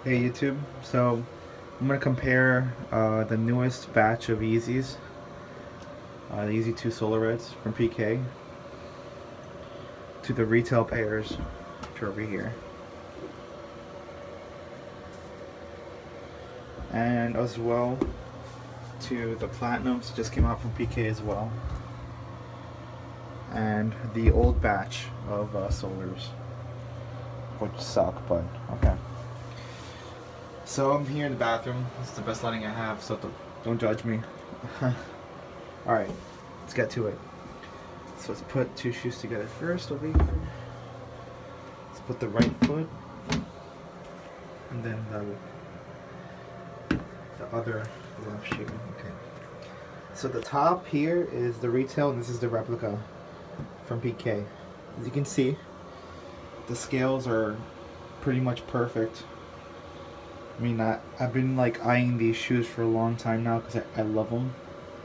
Hey YouTube, so I'm going to compare the newest batch of Yeezys, the Yeezy 2 Solar Reds from PK, to the retail pairs, which are over here. And as well to the Platinums that just came out from PK as well. And the old batch of Solars, which suck, but okay. So I'm here in the bathroom. This is the best lighting I have, so don't judge me. Alright, let's get to it. So let's put two shoes together first over here. Let's put the right foot, and then the other left shoe. Okay. So the top here is the retail, and this is the replica from PK. As you can see, the scales are pretty much perfect. I mean, I've been like eyeing these shoes for a long time now because I love them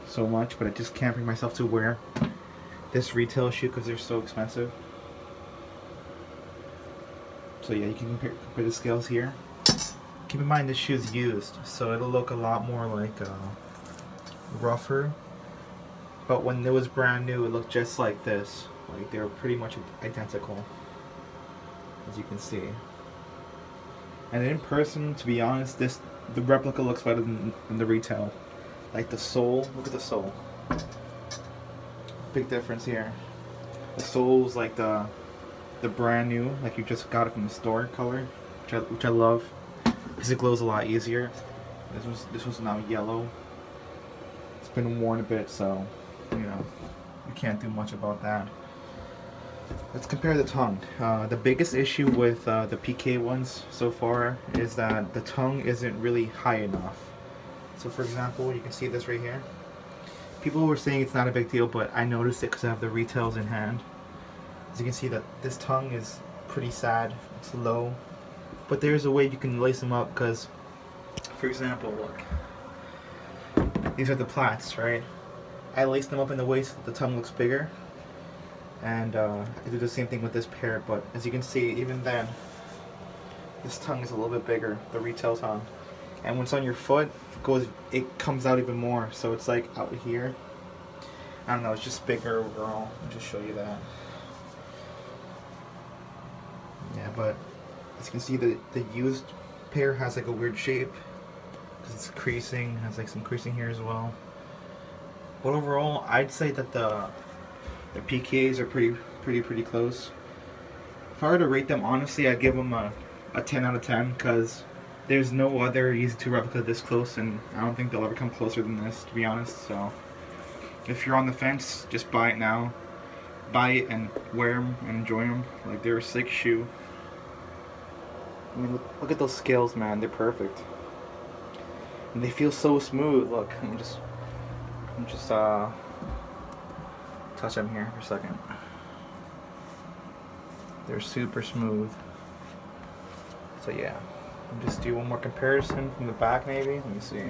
so much, but I just can't bring myself to wear this retail shoe because they're so expensive. So yeah, you can compare the scales here. Keep in mind this shoe is used, so it'll look a lot more like rougher. But when it was brand new, it looked just like this. Like they were pretty much identical, as you can see. And in person, to be honest, the replica looks better than the retail. Like the sole, look at the sole. Big difference here. The sole's like the brand new, like you just got it from the store color, which I love, because it glows a lot easier. This was now yellow. It's been worn a bit, so you know you can't do much about that. Let's compare the tongue. The biggest issue with the PK ones so far is that the tongue isn't really high enough. So for example, you can see this right here. People were saying it's not a big deal, but I noticed it because I have the retails in hand. As you can see that this tongue is pretty sad, it's low. But there's a way you can lace them up because, for example, look. These are the plaits, right? I laced them up in the waist so the tongue looks bigger. And I do the same thing with this pair, but as you can see, even then, this tongue is a little bit bigger, the retail tongue. And when it's on your foot, it comes out even more, so it's like out here. I don't know, it's just bigger overall. I'll just show you that. Yeah, but as you can see, the used pair has like a weird shape, because it's creasing, has like some creasing here as well. But overall, I'd say that the PKs are pretty close. If I were to rate them honestly, I'd give them a 10 out of 10 because there's no other Yeezy 2 replica this close, and I don't think they'll ever come closer than this, to be honest. So if you're on the fence, just buy it now. Buy it and wear them and enjoy them. Like, they're a sick shoe. I mean, look at those scales, man. They're perfect. And they feel so smooth. Look, I'm just touch them here for a second. They're super smooth. So yeah, I'll just do one more comparison from the back maybe. Let me see.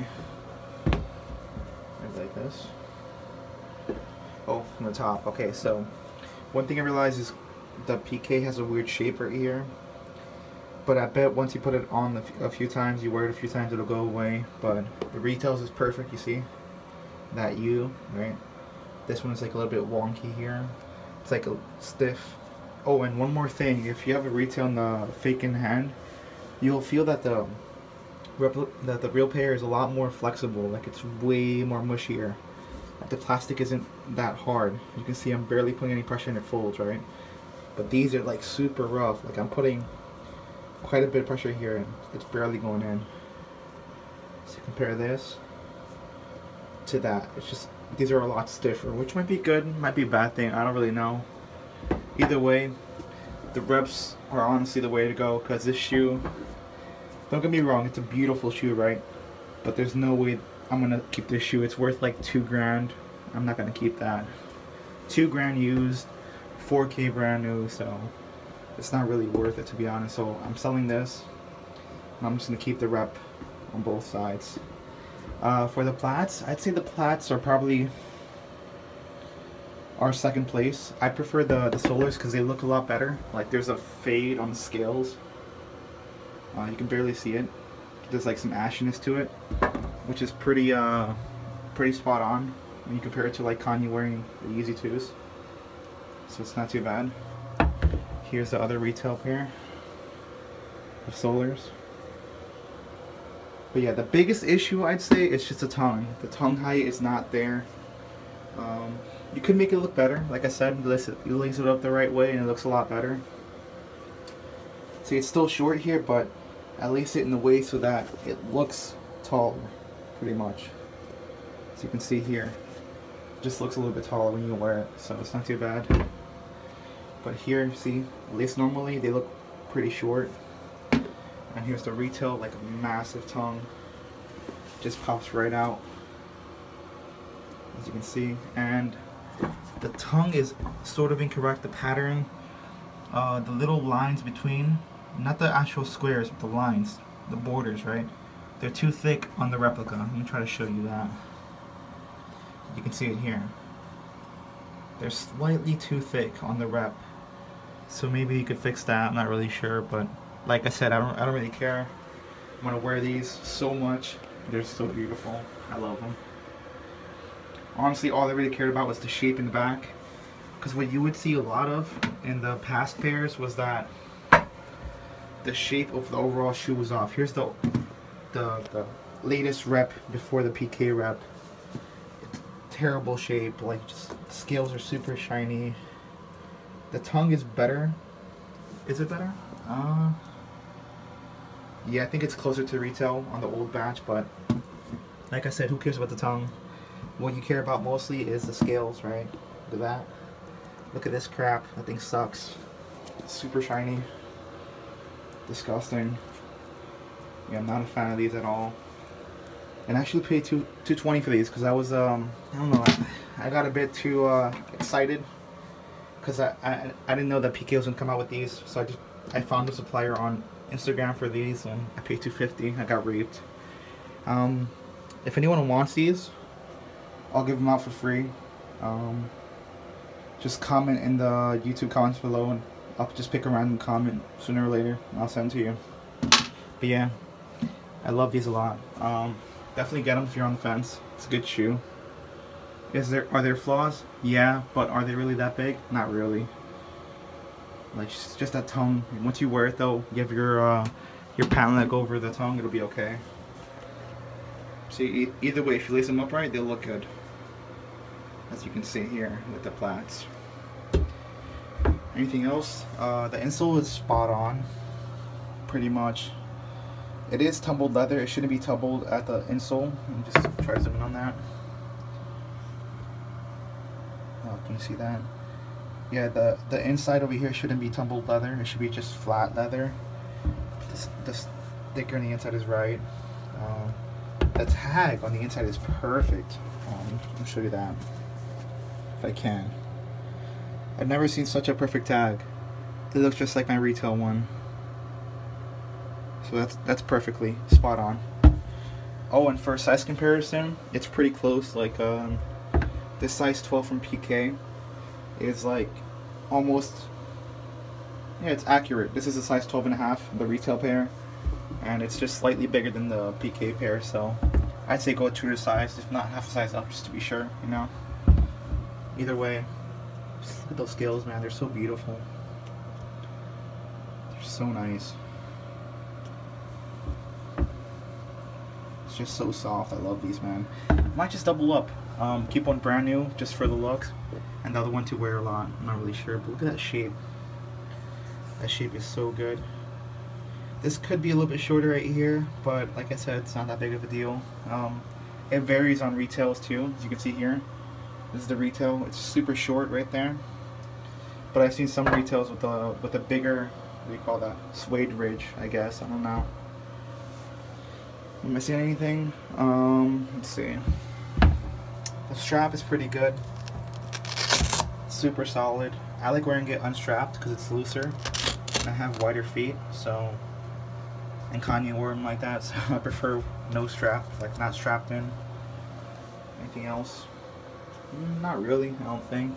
Maybe like this. Oh, from the top. Okay, so one thing I realized is the PK has a weird shape right here. But I bet once you put it on a few times, you wear it a few times, it'll go away. But the retails is perfect, you see? That U, right? This one is like a little bit wonky here. It's like a stiff. Oh, and one more thing. If you have a retail in the fake in hand, you'll feel that the real pair is a lot more flexible. Like it's way more mushier. Like the plastic isn't that hard. You can see I'm barely putting any pressure and it folds, right? But these are like super rough. Like I'm putting quite a bit of pressure here and it's barely going in. So compare this to that. It's just these are a lot stiffer, which might be good, might be a bad thing. I don't really know. Either way, the reps are honestly the way to go because this shoe, don't get me wrong, it's a beautiful shoe, right? But there's no way I'm gonna keep this shoe. It's worth like $2 grand. I'm not gonna keep that. $2 grand used, 4K brand new, so it's not really worth it, to be honest. So I'm selling this and I'm just gonna keep the rep on both sides. For the plaits, I'd say the plaits are probably our second place. I prefer the Solars because they look a lot better. Like there's a fade on the scales. You can barely see it. There's like some ashiness to it, which is pretty spot on when you compare it to like Kanye wearing the Yeezy 2s. So it's not too bad. Here's the other retail pair of Solars. But yeah, the biggest issue I'd say is just the tongue. The tongue height is not there. You could make it look better. Like I said, you lace it up the right way and it looks a lot better. See, it's still short here, but I lace it in the way so that it looks taller, pretty much. So you can see here, it just looks a little bit taller when you wear it, so it's not too bad. But here, see, lace normally, they look pretty short. And here's the retail, like a massive tongue. Just pops right out, as you can see. And the tongue is sort of incorrect, the pattern. The little lines between, not the actual squares, but the lines, the borders, right? They're too thick on the replica. Let me try to show you that. You can see it here. They're slightly too thick on the rep. So maybe you could fix that, I'm not really sure, but like I said, I don't really care. I'm gonna wear these so much. They're so beautiful. I love them. Honestly, all I really cared about was the shape in the back. Because what you would see a lot of in the past pairs was that the shape of the overall shoe was off. Here's the latest rep before the PK rep. Terrible shape, like just scales are super shiny. The tongue is better. Is it better? Yeah, I think it's closer to retail on the old batch, but like I said, who cares about the tongue? What you care about mostly is the scales, right? Look at that. Look at this crap. That thing sucks. It's super shiny. Disgusting. Yeah, I'm not a fan of these at all. And I actually paid $220 for these because I was I don't know, I got a bit too excited because I didn't know that PK was gonna come out with these, so I found a supplier on Instagram for these and I paid $250. I got raped. If anyone wants these, I'll give them out for free. Just comment in the YouTube comments below and I'll just pick a random comment sooner or later and I'll send them to you. But yeah, I love these a lot. Definitely get them if you're on the fence. It's a good shoe. Are there flaws? Yeah, but are they really that big? Not really. Like just that tongue. Once you wear it though, you have your patent leg over the tongue, it'll be okay. See, either way, if you lace them up right, they'll look good. As you can see here with the plaits. Anything else? The insole is spot on, pretty much. It is tumbled leather. It shouldn't be tumbled at the insole. Let me just try to zoom in on that. Oh, can you see that? Yeah, the inside over here shouldn't be tumbled leather. It should be just flat leather. The sticker on the inside is right. The tag on the inside is perfect. I'll show you that if I can. I've never seen such a perfect tag. It looks just like my retail one. So that's perfectly spot on. Oh, and for a size comparison, it's pretty close. Like this size 12 from PK is like almost, yeah, it's accurate. This is a size 12.5, the retail pair, and it's just slightly bigger than the PK pair. So I'd say go true to size, if not half a size up, just to be sure. You know. Either way, just look at those scales, man. They're so beautiful. They're so nice. Just so soft. I love these, man. Might just double up. Keep one brand new just for the looks, and the other one to wear a lot. I'm not really sure, but look at that shape. That shape is so good. This could be a little bit shorter right here, but like I said, it's not that big of a deal. It varies on retails too, as you can see here. This is the retail. It's super short right there. But I've seen some retails with a bigger, what do you call that? Suede ridge, I guess. I don't know. Am I missing anything? Let's see. The strap is pretty good. Super solid. I like wearing it unstrapped because it's looser. And I have wider feet, so. And Kanye wore them like that, so I prefer no strap, like not strapped in. Anything else? Not really, I don't think.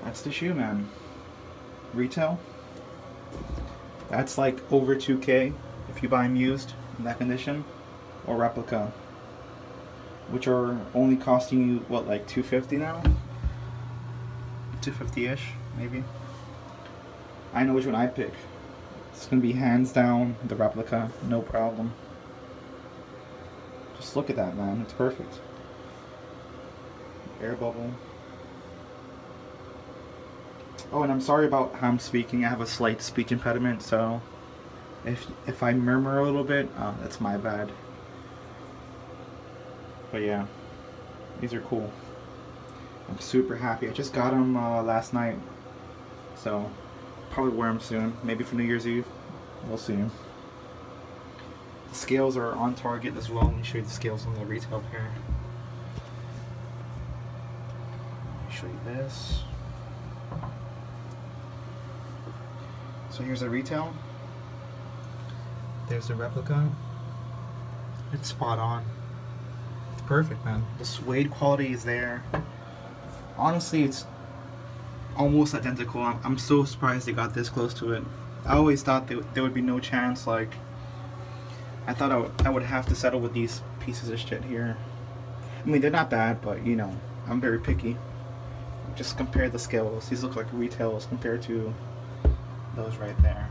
That's the shoe, man. Retail. That's like over 2K if you buy them used in that condition, or replica, which are only costing you what, like 250 now, 250-ish maybe. I know which one I pick. It's gonna be hands down the replica, no problem. Just look at that, man, it's perfect. Air bubble. Oh, and I'm sorry about how I'm speaking. I have a slight speech impediment, so if I murmur a little bit, that's my bad. But yeah, these are cool. I'm super happy. I just got them last night, so probably wear them soon. Maybe for New Year's Eve. We'll see. The scales are on target as well. Let me show you the scales on the retail pair. Let me show you this. So here's the retail. There's the replica. It's spot on. It's perfect, man. The suede quality is there. Honestly, it's almost identical. I'm so surprised they got this close to it. I always thought there would be no chance. Like, I thought I would have to settle with these pieces of shit here. I mean, they're not bad, but you know, I'm very picky. Just compare the scales. These look like retails compared to those right there.